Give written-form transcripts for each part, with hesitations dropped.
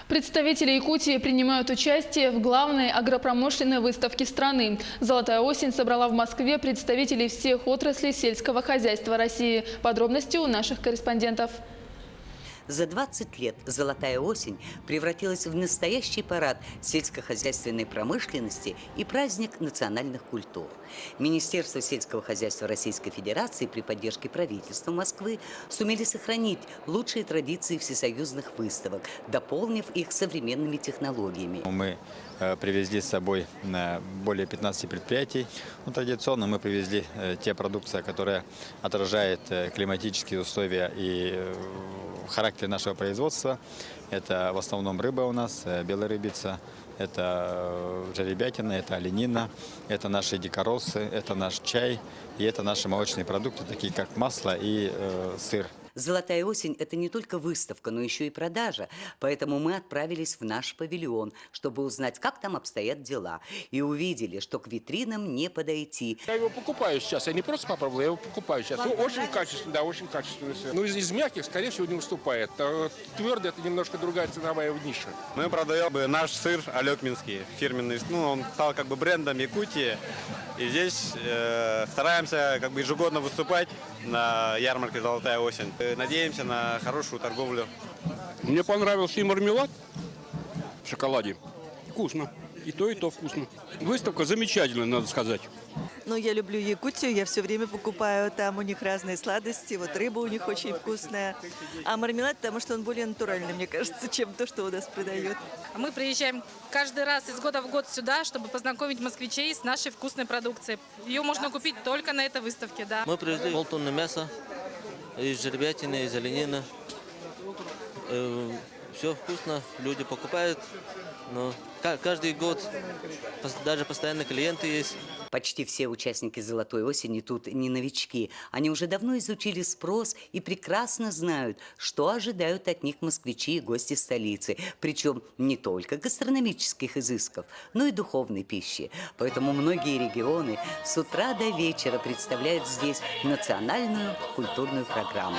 Представители Якутии принимают участие в главной агропромышленной выставке страны. «Золотая осень» собрала в Москве представителей всех отраслей сельского хозяйства России. Подробности у наших корреспондентов. За 20 лет «Золотая осень» превратилась в настоящий парад сельскохозяйственной промышленности и праздник национальных культур. Министерство сельского хозяйства Российской Федерации при поддержке правительства Москвы сумели сохранить лучшие традиции всесоюзных выставок, дополнив их современными технологиями. Мы привезли с собой более 15 предприятий. Традиционно мы привезли те продукции, которые отражают климатические условия и характер нашего производства. Это в основном рыба у нас, белая рыбица, это жеребятина, это оленина, это наши дикоросы, это наш чай и это наши молочные продукты, такие как масло и сыр. «Золотая осень» – это не только выставка, но еще и продажа. Поэтому мы отправились в наш павильон, чтобы узнать, как там обстоят дела. И увидели, что к витринам не подойти. Я его покупаю сейчас. Я не просто попробовал, я его покупаю сейчас. Очень качественный, да, очень качественный сыр. Из мягких, скорее всего, не выступает. Твердый – это немножко другая ценовая ниша. Мы продаем наш сыр алекминский, фирменный. Он стал брендом Якутии. И здесь стараемся ежегодно выступать на ярмарке «Золотая осень». Надеемся на хорошую торговлю. Мне понравился и мармелад в шоколаде. Вкусно. И то вкусно. Выставка замечательная, надо сказать. Я люблю Якутию, я все время покупаю, там у них разные сладости, рыба у них очень вкусная. А мармелад, потому что он более натуральный, мне кажется, чем то, что у нас продают. Мы приезжаем каждый раз из года в год сюда, чтобы познакомить москвичей с нашей вкусной продукцией. Ее можно купить только на этой выставке, да. Мы привезли полтонны мяса, из жеребятины, из оленины. Все вкусно, люди покупают, но каждый год даже постоянные клиенты есть. Почти все участники «Золотой осени» тут не новички. Они уже давно изучили спрос и прекрасно знают, что ожидают от них москвичи и гости столицы. Причем не только гастрономических изысков, но и духовной пищи. Поэтому многие регионы с утра до вечера представляют здесь национальную культурную программу.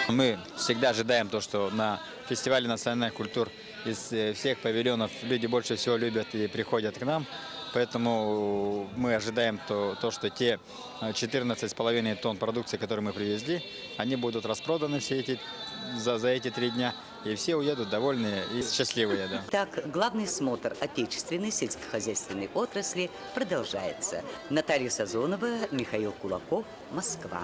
Мы всегда ожидаем то, что на фестивале национальных культур из всех павильонов люди больше всего любят и приходят к нам. Поэтому мы ожидаем то, что те 14,5 тонн продукции, которые мы привезли, они будут распроданы за эти 3 дня. И все уедут довольные и счастливые. Да. Так, главный смотр отечественной сельскохозяйственной отрасли продолжается. Наталья Сазонова, Михаил Кулаков, Москва.